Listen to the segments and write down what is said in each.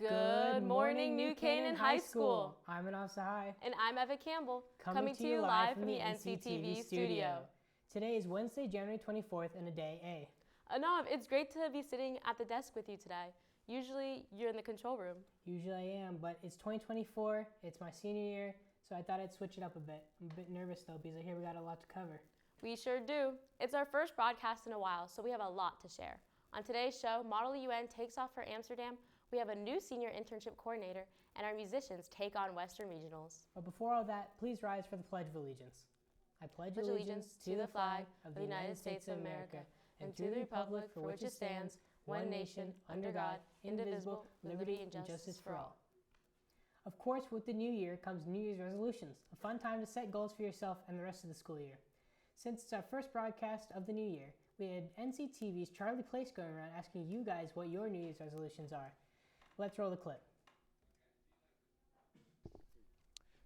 Good morning, New Canaan High School. I'm Anav Sahay. And I'm Eva Campbell, coming to you live from the NCTV studio. Today is Wednesday, January 24th, and a day A. Anav, it's great to be sitting at the desk with you today. Usually, you're in the control room. Usually I am, but it's 2024, it's my senior year, so I thought I'd switch it up a bit. I'm a bit nervous, though, because I hear we got a lot to cover. We sure do. It's our first broadcast in a while, so we have a lot to share. On today's show, Model UN takes off for Amsterdam, we have a new senior internship coordinator, and our musicians take on Western Regionals. But before all that, please rise for the Pledge of Allegiance. I pledge allegiance to the flag of the United States of America and to the republic for which it stands, one nation, under God, indivisible, liberty and justice for all. Of course, with the new year comes New Year's resolutions, a fun time to set goals for yourself and the rest of the school year. Since it's our first broadcast of the new year, we had NCTV's Charlie Place going around asking you guys what your New Year's resolutions are. Let's roll the clip.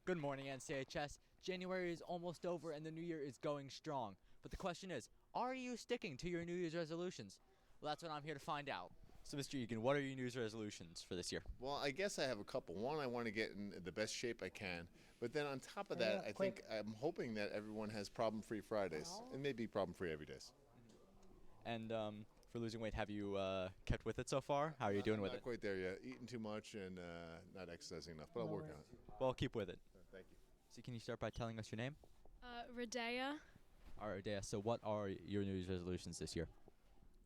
Good morning, NCHS. January is almost over and the new year is going strong. But the question is, are you sticking to your New Year's resolutions? Well, that's what I'm here to find out. So, Mr. Egan, what are your New Year's resolutions for this year? Well, I guess I have a couple. One, I want to get in the best shape I can. But then on top of that, I think I'm hoping that everyone has problem-free Fridays and maybe problem-free every day. And for losing weight, have you kept with it so far? How are you doing with it? Not quite there yet. Eating too much and not exercising enough, but I'll work on it. Well, keep with it. Thank you. So can you start by telling us your name? Radea. All right, Radea. So what are your New Year's resolutions this year?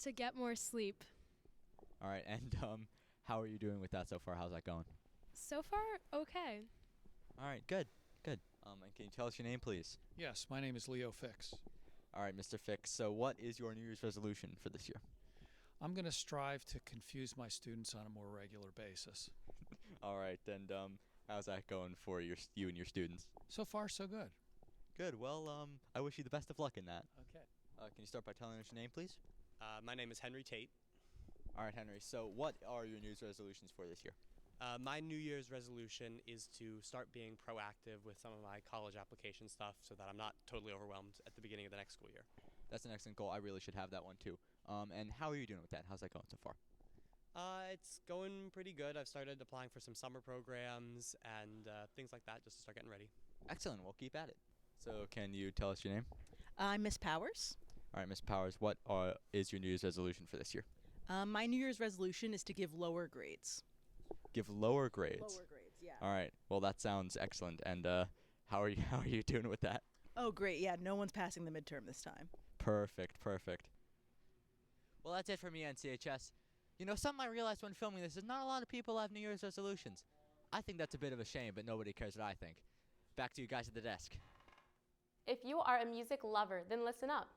To get more sleep. All right, and how are you doing with that so far? How's that going? So far, okay. All right, good. And can you tell us your name, please? Yes, my name is Leo Fix. All right, Mr. Fix. So what is your New Year's resolution for this year? I'm going to strive to confuse my students on a more regular basis. All right, and how's that going for you and your students? So far, so good. Good. Well, I wish you the best of luck in that. Okay. Can you start by telling us your name, please? My name is Henry Tate. All right, Henry. So what are your New Year's resolutions for this year? My New Year's resolution is to start being proactive with some of my college application stuff so that I'm not totally overwhelmed at the beginning of the next school year. That's an excellent goal. I really should have that one too. And how are you doing with that? How's that going so far? It's going pretty good. I've started applying for some summer programs and things like that just to start getting ready. Excellent. We'll keep at it. So can you tell us your name? I'm Miss Powers. All right, Miss Powers, what is your New Year's resolution for this year? My New Year's resolution is to give lower grades. Give lower grades? Lower grades, yeah. All right. Well, that sounds excellent. And how are you doing with that? Oh, great. Yeah, no one's passing the midterm this time. Perfect. Well, that's it for me, NCHS. You know, something I realized when filming this is not a lot of people have New Year's resolutions. I think that's a bit of a shame, but nobody cares what I think. Back to you guys at the desk. If you are a music lover, then listen up.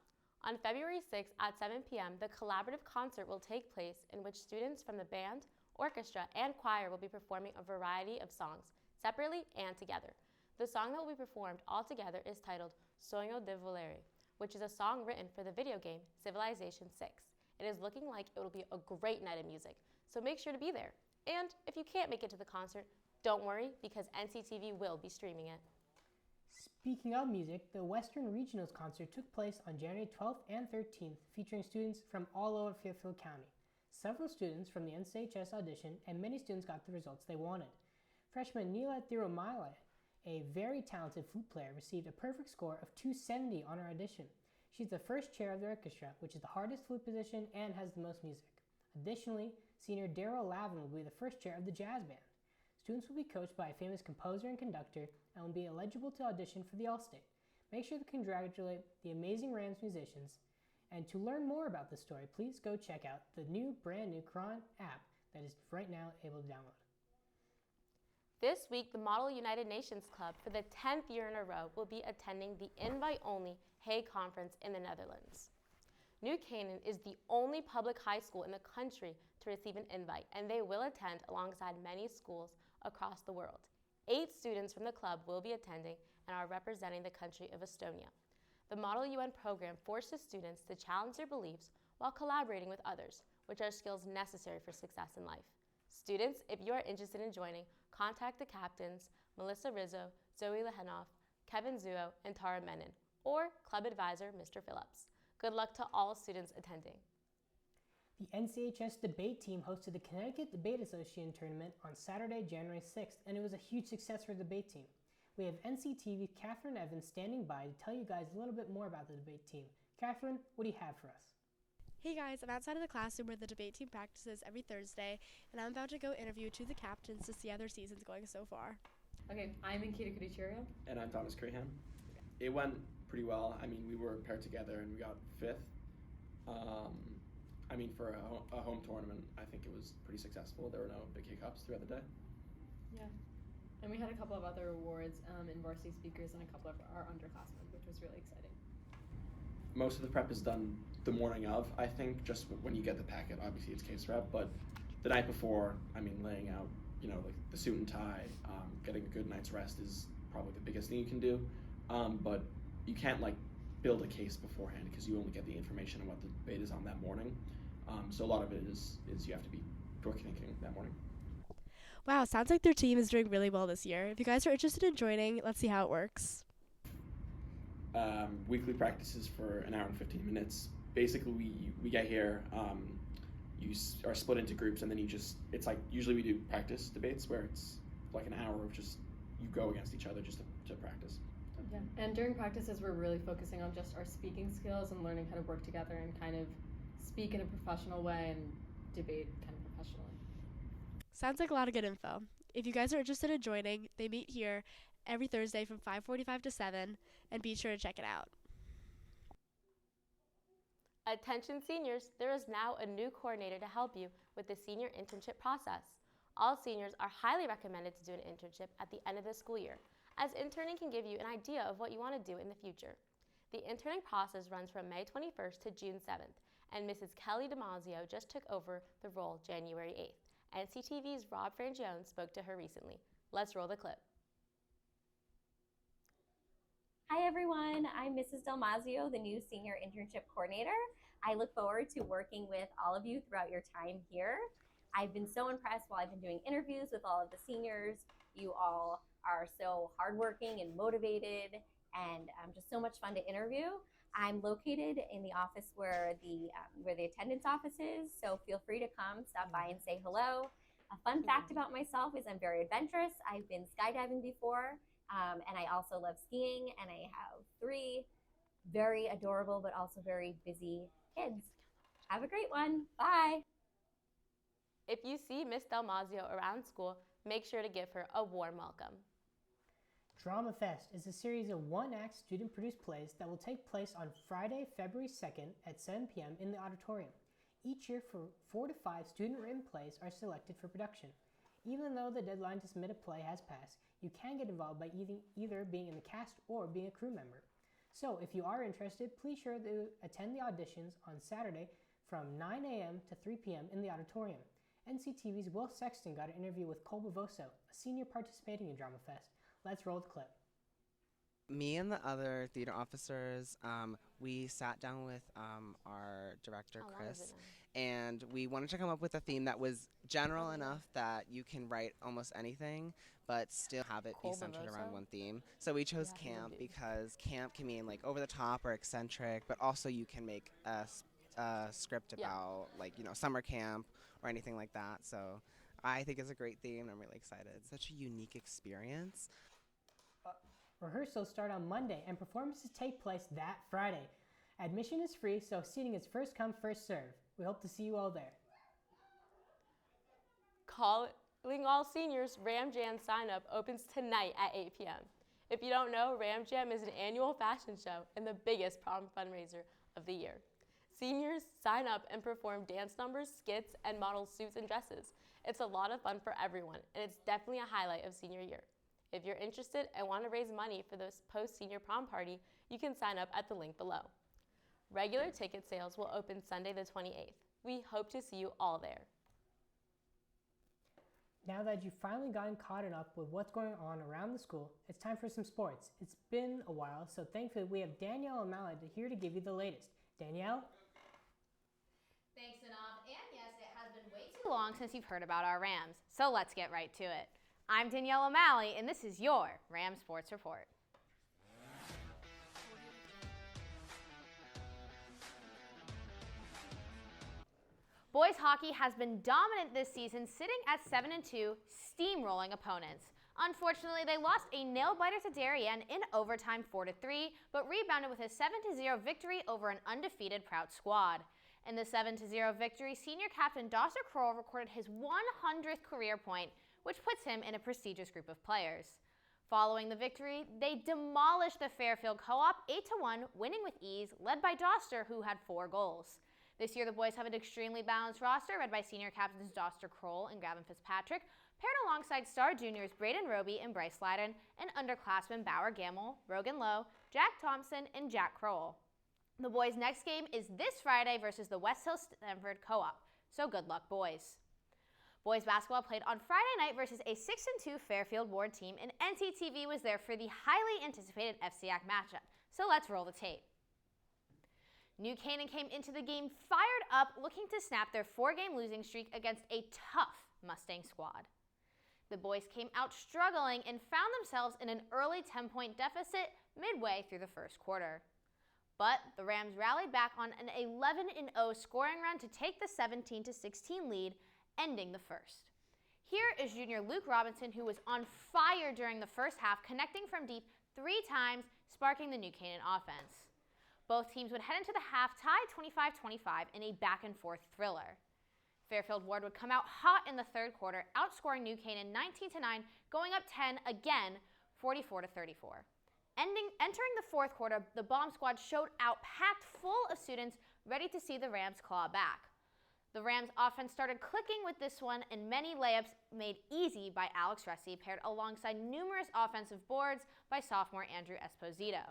On February 6th at 7 p.m., the collaborative concert will take place in which students from the band, orchestra, and choir will be performing a variety of songs, separately and together. The song that will be performed all together is titled Sonho de Volare, which is a song written for the video game Civilization 6. It is looking like it will be a great night of music, so make sure to be there. And if you can't make it to the concert, don't worry, because NCTV will be streaming it. Speaking of music, the Western Regionals concert took place on January 12th and 13th, featuring students from all over Fairfield County. Several students from the NCHS auditioned, and many students got the results they wanted. Freshman Neela Thirumale, a very talented flute player, received a perfect score of 270 on her audition. She's the first chair of the orchestra, which is the hardest flute position and has the most music. Additionally, senior Daryl Lavin will be the first chair of the jazz band. Students will be coached by a famous composer and conductor and will be eligible to audition for the All-State. Make sure to congratulate the amazing Rams musicians. And to learn more about this story, please go check out the brand new Quran app that is right now able to download. This week, the Model United Nations Club, for the 10th year in a row, will be attending the invite-only Hague Conference in the Netherlands. New Canaan is the only public high school in the country to receive an invite, and they will attend alongside many schools across the world. 8 students from the club will be attending and are representing the country of Estonia. The Model UN program forces students to challenge their beliefs while collaborating with others, which are skills necessary for success in life. Students, if you are interested in joining, contact the captains, Melissa Rizzo, Zoe Lehenoff, Kevin Zuo, and Tara Menon, or club advisor, Mr. Phillips. Good luck to all students attending. The NCHS debate team hosted the Connecticut Debate Association tournament on Saturday, January 6th, and it was a huge success for the debate team. We have NCTV's Catherine Evans standing by to tell you guys a little bit more about the debate team. Catherine, what do you have for us? Hey guys, I'm outside of the classroom where the debate team practices every Thursday, and I'm about to go interview two of the captains to see how their season's going so far. Okay, I'm Ankita Kudicherio. And I'm Thomas Crahan. It went pretty well. I mean, we were paired together and we got 5th. For a home tournament, I think it was pretty successful. There were no big hiccups throughout the day. Yeah. And we had a couple of other awards in varsity speakers and a couple of our underclassmen, which was really exciting. Most of the prep is done the morning of, I think, just when you get the packet. Obviously, it's case prep, but the night before, laying out, like the suit and tie, getting a good night's rest is probably the biggest thing you can do. But you can't, build a case beforehand because you only get the information on what the debate is on that morning. So a lot of it is you have to be quick thinking that morning. Wow, sounds like their team is doing really well this year. If you guys are interested in joining, let's see how it works. Weekly practices for an hour and 15 minutes. Basically, we get here, you are split into groups, and then it's like, usually we do practice debates where it's like an hour of just, you go against each other just to practice. Yeah, and during practices, we're really focusing on just our speaking skills and learning how to work together and kind of speak in a professional way and debate kind of professionally. Sounds like a lot of good info. If you guys are interested in joining, they meet here every Thursday from 5:45 to 7, and be sure to check it out. Attention seniors, there is now a new coordinator to help you with the senior internship process. All seniors are highly recommended to do an internship at the end of the school year, as interning can give you an idea of what you want to do in the future. The interning process runs from May 21st to June 7th, and Mrs. Kelly DiMaggio just took over the role January 8th. NCTV's Rob Frangione spoke to her recently. Let's roll the clip. Hi everyone, I'm Mrs. DiMaggio, the new Senior Internship Coordinator. I look forward to working with all of you throughout your time here. I've been so impressed while I've been doing interviews with all of the seniors. You all are so hardworking and motivated, and just so much fun to interview. I'm located in the office where the attendance office is, so feel free to come, stop by and say hello. A fun fact about myself is I'm very adventurous. I've been skydiving before, and I also love skiing, and I have 3 very adorable but also very busy kids. Have a great one. Bye. If you see Miss DiMaggio around school, make sure to give her a warm welcome. Drama Fest is a series of one-act student-produced plays that will take place on Friday, February 2nd at 7 p.m. in the auditorium. Each year, 4 to 5 student-written plays are selected for production. Even though the deadline to submit a play has passed, you can get involved by either being in the cast or being a crew member. So if you are interested, please sure to attend the auditions on Saturday from 9 a.m. to 3 p.m. in the auditorium. NCTV's Will Sexton got an interview with Cole Bavoso, a senior participating in Drama Fest. Let's roll the clip. Me and the other theater officers, we sat down with our director, Chris, and we wanted to come up with a theme that was general enough that you can write almost anything, but still have it be centered around one theme. So we chose camp because camp can mean over the top or eccentric, but also you can make a script about summer camp or anything like that. So I think it's a great theme. I'm really excited. It's such a unique experience. Rehearsals start on Monday and performances take place that Friday. Admission is free, so seating is first come, first serve. We hope to see you all there. Calling all seniors, Ram Jam sign-up opens tonight at 8 p.m. If you don't know, Ram Jam is an annual fashion show and the biggest prom fundraiser of the year. Seniors sign up and perform dance numbers, skits, and model suits and dresses. It's a lot of fun for everyone, and it's definitely a highlight of senior year. If you're interested and want to raise money for this post-senior prom party, you can sign up at the link below. Regular ticket sales will open Sunday the 28th. We hope to see you all there. Now that you've finally gotten caught up with what's going on around the school, it's time for some sports. It's been a while, so thankfully we have Danielle and Malad here to give you the latest. Danielle? Thanks, Anav. And yes, it has been way too long since you've heard about our Rams, so let's get right to it. I'm Danielle O'Malley, and this is your Ram Sports Report. Boys hockey has been dominant this season, sitting at 7-2, steamrolling opponents. Unfortunately, they lost a nail-biter to Darien in overtime 4-3, but rebounded with a 7-0 victory over an undefeated Prout squad. In the 7-0 victory, senior captain Doster Kroll recorded his 100th career point, which puts him in a prestigious group of players. Following the victory, they demolished the Fairfield Co-op 8-1, winning with ease, led by Doster, who had 4 goals. This year, the boys have an extremely balanced roster, led by senior captains Doster Kroll and Gavin Fitzpatrick, paired alongside star juniors Braden Roby and Bryce Lyden, and underclassmen Bauer Gamble, Rogan Lowe, Jack Thompson, and Jack Kroll. The boys' next game is this Friday versus the West Hill Stanford Co-op, so good luck, boys. Boys basketball played on Friday night versus a 6-2 Fairfield Ward team, and NCTV was there for the highly anticipated FCAC matchup, so let's roll the tape. New Canaan came into the game fired up, looking to snap their 4-game losing streak against a tough Mustang squad. The boys came out struggling and found themselves in an early 10-point deficit midway through the first quarter. But the Rams rallied back on an 11-0 scoring run to take the 17-16 lead, ending the first. Here is junior Luke Robinson, who was on fire during the first half, connecting from deep 3 times, sparking the New Canaan offense. Both teams would head into the half tied 25-25 in a back-and-forth thriller. Fairfield Ward would come out hot in the third quarter, outscoring New Canaan 19-9, going up 10 again, 44-34. Entering the fourth quarter, the bomb squad showed out packed full of students ready to see the Rams claw back. The Rams offense started clicking with this one, and many layups made easy by Alex Ressi, paired alongside numerous offensive boards by sophomore Andrew Esposito.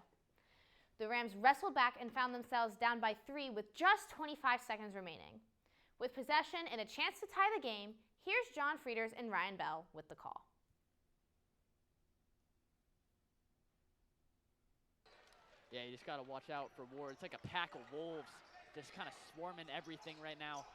The Rams wrestled back and found themselves down by 3 with just 25 seconds remaining. With possession and a chance to tie the game, here's John Frieders and Ryan Bell with the call. Yeah, you just got to watch out for Ward. It's like a pack of wolves just kind of swarming everything right now.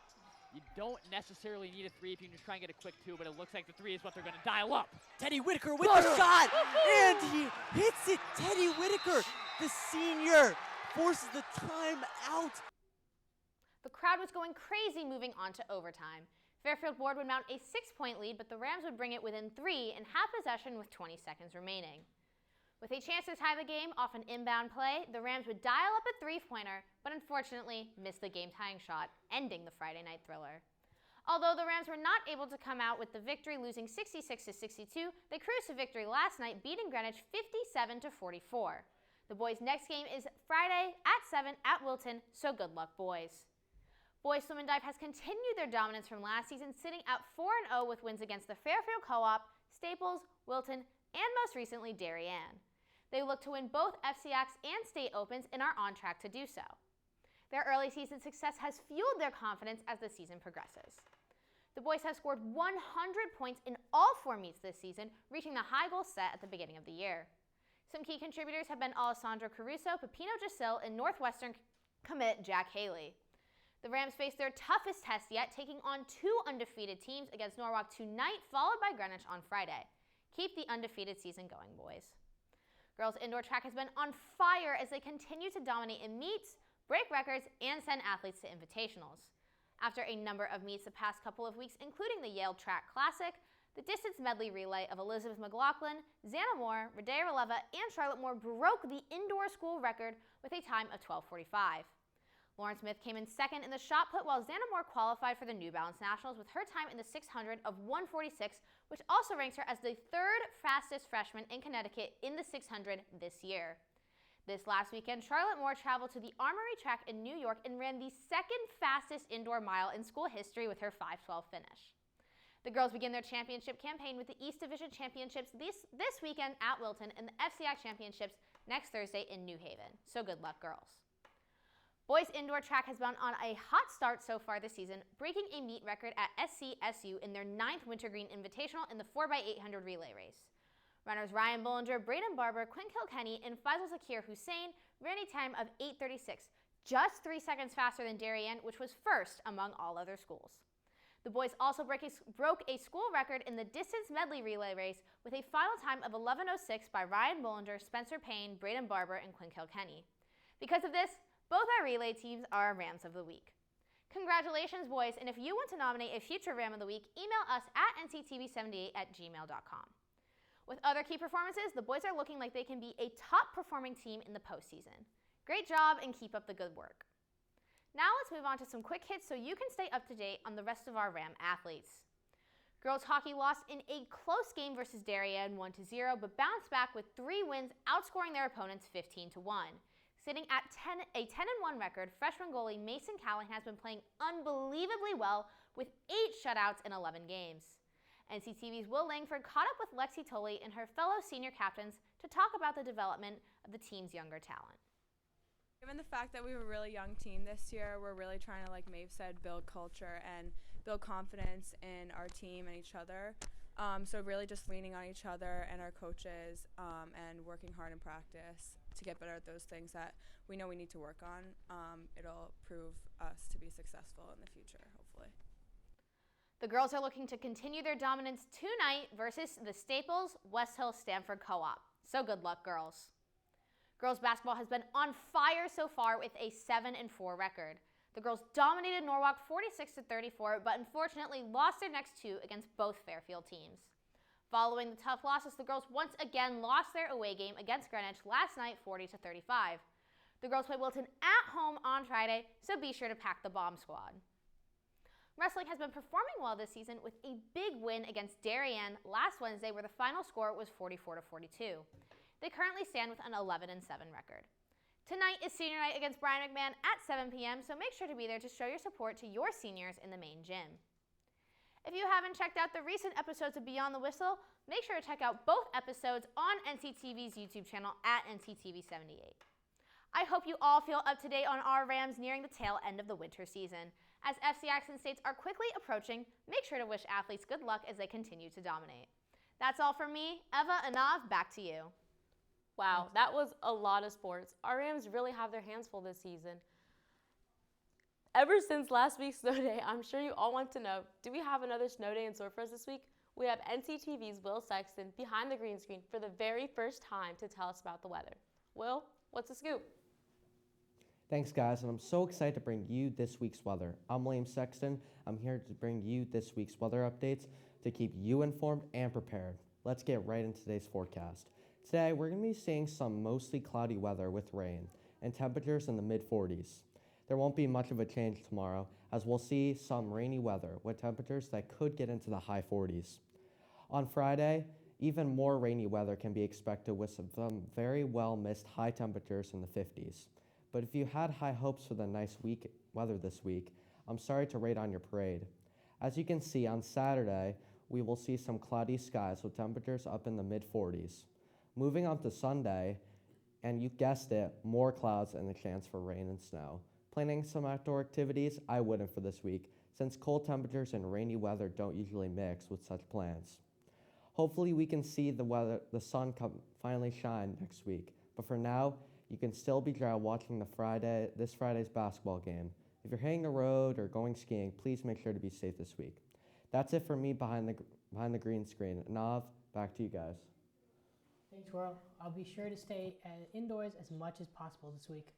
You don't necessarily need a 3 if you can just try and get a quick 2, but it looks like the 3 is what they're going to dial up. Teddy Whitaker with the shot, and he hits it. Teddy Whitaker, the senior, forces the time out. The crowd was going crazy moving on to overtime. Fairfield Ward would mount a 6-point lead, but the Rams would bring it within 3 and have possession with 20 seconds remaining. With a chance to tie the game off an inbound play, the Rams would dial up a 3-pointer, but unfortunately missed the game-tying shot, ending the Friday night thriller. Although the Rams were not able to come out with the victory, losing 66-62, they cruised to victory last night, beating Greenwich 57-44. The boys' next game is Friday at 7 at Wilton, so good luck, boys. Boys Swim and Dive has continued their dominance from last season, sitting at 4-0 with wins against the Fairfield Co-op, Staples, Wilton, and most recently Darien. They look to win both FCACs and state opens and are on track to do so. Their early season success has fueled their confidence as the season progresses. The boys have scored 100 points in all 4 meets this season, reaching the high goal set at the beginning of the year. Some key contributors have been Alessandro Caruso, Pepino Gisil, and Northwestern commit Jack Haley. The Rams face their toughest test yet, taking on 2 undefeated teams against Norwalk tonight, followed by Greenwich on Friday. Keep the undefeated season going, boys. Girls indoor track has been on fire as they continue to dominate in meets, break records, and send athletes to invitationals. After a number of meets the past couple of weeks, including the Yale Track Classic, the distance medley relay of Elizabeth McLaughlin, Xana Moore, Radea Releva, and Charlotte Moore broke the indoor school record with a time of 12:45. Lauren Smith came in second in the shot put, while Xana Moore qualified for the New Balance Nationals with her time in the 600 of 1:46, which also ranks her as the 3rd fastest freshman in Connecticut in the 600 this year. This last weekend, Charlotte Moore traveled to the Armory track in New York and ran the 2nd fastest indoor mile in school history with her 5:12 finish. The girls begin their championship campaign with the East Division Championships this weekend at Wilton and the FCAC Championships next Thursday in New Haven. So good luck, girls. Boys indoor track has been on a hot start so far this season, breaking a meet record at SCSU in their 9th Wintergreen Invitational in the 4x800 relay race. Runners Ryan Bollinger, Braden Barber, Quinn Kilkenny, and Faisal Zakir Hussein ran a time of 8:36, just 3 seconds faster than Darien, which was first among all other schools. The boys also broke a school record in the distance medley relay race with a final time of 11:06 by Ryan Bollinger, Spencer Payne, Braden Barber, and Quinn Kilkenny. Because of this, both our relay teams are Rams of the Week. Congratulations, boys, and if you want to nominate a future Ram of the Week, email us at nctv78@gmail.com. With other key performances, the boys are looking like they can be a top-performing team in the postseason. Great job, and keep up the good work. Now let's move on to some quick hits so you can stay up to date on the rest of our Ram athletes. Girls hockey lost in a close game versus Darien 1-0, but bounced back with 3 wins, outscoring their opponents 15-1. Sitting at a 10-1 record, freshman goalie Mason Callahan has been playing unbelievably well with 8 shutouts in 11 games. NCTV's Will Langford caught up with Lexi Tolley and her fellow senior captains to talk about the development of the team's younger talent. Given the fact that we have a really young team this year, we're really trying to, like Maeve said, build culture and build confidence in our team and each other. So really just leaning on each other and our coaches and working hard in practice to get better at those things that we know we need to work on. It'll prove us to be successful in the future, hopefully. The girls are looking to continue their dominance tonight versus the Staples West Hill Stanford Co-op. So good luck, girls. Girls basketball has been on fire so far with a 7-4 record. The girls dominated Norwalk 46-34, but unfortunately lost their next 2 against both Fairfield teams. Following the tough losses, the girls once again lost their away game against Greenwich last night 40-35. The girls play Wilton at home on Friday, so be sure to pack the bomb squad. Wrestling has been performing well this season with a big win against Darien last Wednesday, where the final score was 44-42. They currently stand with an 11-7 record. Tonight is senior night against Brian McMahon at 7 p.m., so make sure to be there to show your support to your seniors in the main gym. If you haven't checked out the recent episodes of Beyond the Whistle, make sure to check out both episodes on NCTV's YouTube channel at NCTV78. I hope you all feel up to date on our Rams nearing the tail end of the winter season. As FC Accent States are quickly approaching, make sure to wish athletes good luck as they continue to dominate. That's all from me. Eva, Anav, back to you. Wow, that was a lot of sports. Our Rams really have their hands full this season. Ever since last week's snow day, I'm sure you all want to know, do we have another snow day in store for us this week? We have NCTV's Will Sexton behind the green screen for the very first time to tell us about the weather. Will, what's the scoop? Thanks, guys, and I'm so excited to bring you this week's weather. I'm William Sexton. I'm here to bring you this week's weather updates to keep you informed and prepared. Let's get right into today's forecast. Today, we're going to be seeing some mostly cloudy weather with rain and temperatures in the mid-40s. There won't be much of a change tomorrow, as we'll see some rainy weather with temperatures that could get into the high 40s. On Friday, even more rainy weather can be expected with some very well-missed high temperatures in the 50s. But if you had high hopes for the nice weather this week, I'm sorry to rain on your parade. As you can see, on Saturday, we will see some cloudy skies with temperatures up in the mid-40s. Moving on to Sunday, and you guessed it, more clouds and a chance for rain and snow. Planning some outdoor activities? I wouldn't for this week, since cold temperatures and rainy weather don't usually mix with such plans. Hopefully we can see the sun finally shine next week, but for now, you can still be dry watching this Friday's basketball game. If you're hitting the road or going skiing, please make sure to be safe this week. That's it for me behind the green screen. Anav, back to you guys. Thanks, Will. I'll be sure to stay indoors as much as possible this week.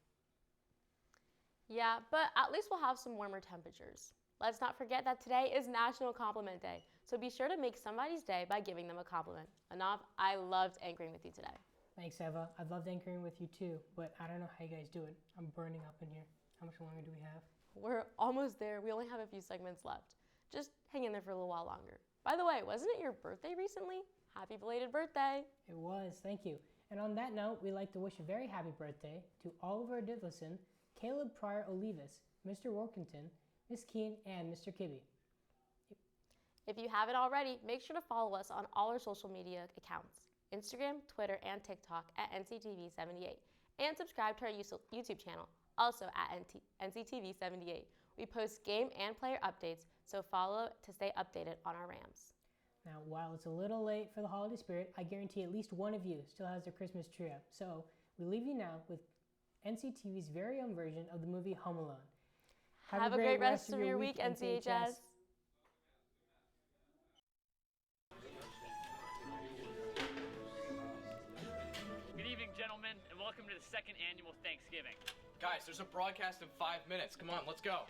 Yeah, but at least we'll have some warmer temperatures. Let's not forget that today is National Compliment Day, so be sure to make somebody's day by giving them a compliment. Anav, I loved anchoring with you today. Thanks, Eva. I loved anchoring with you too, but I don't know how you guys do it. I'm burning up in here. How much longer do we have? We're almost there. We only have a few segments left. Just hang in there for a little while longer. By the way, wasn't it your birthday recently? Happy belated birthday. It was, thank you. And on that note, we'd like to wish a very happy birthday to Oliver Divlison, Caleb Pryor Olivas, Mr. Workington, Miss Keene, and Mr. Kibbe. If you haven't already, make sure to follow us on all our social media accounts, Instagram, Twitter, and TikTok at NCTV78, and subscribe to our YouTube channel, also at NCTV78. We post game and player updates, so follow to stay updated on our Rams. Now, while it's a little late for the holiday spirit, I guarantee at least one of you still has their Christmas tree up. So we leave you now with NCTV's very own version of the movie Home Alone. Have a great rest of your week, NCHS. Good evening, gentlemen, and welcome to the second annual Thanksgiving. Guys, there's a broadcast in 5 minutes. Come on, let's go.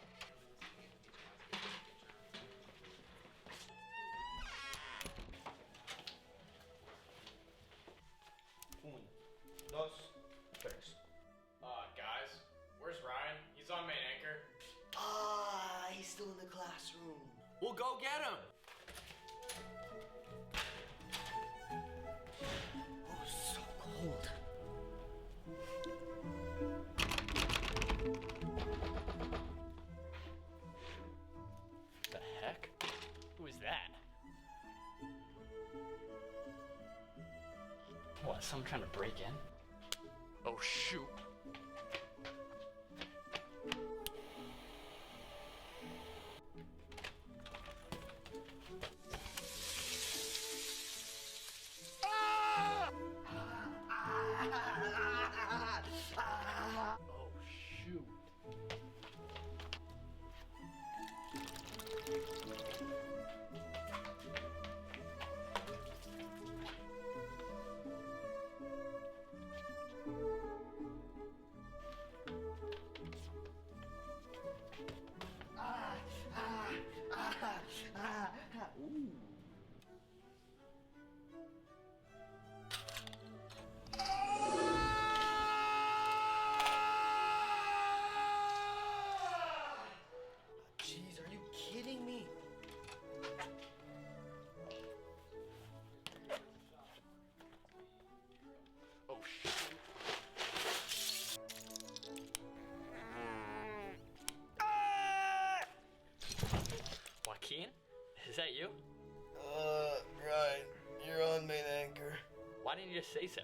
dos, tres. Guys, where's Ryan? He's on main anchor. He's still in the classroom. We'll go get him. Oh, so cold. The heck? Who is that? What, someone trying to break in? Oh shoot. Oh shoot. Ooh. Jeez, are you kidding me? Oh shoot. Joaquin? Is that you? Right. You're on main anchor. Why didn't you just say so?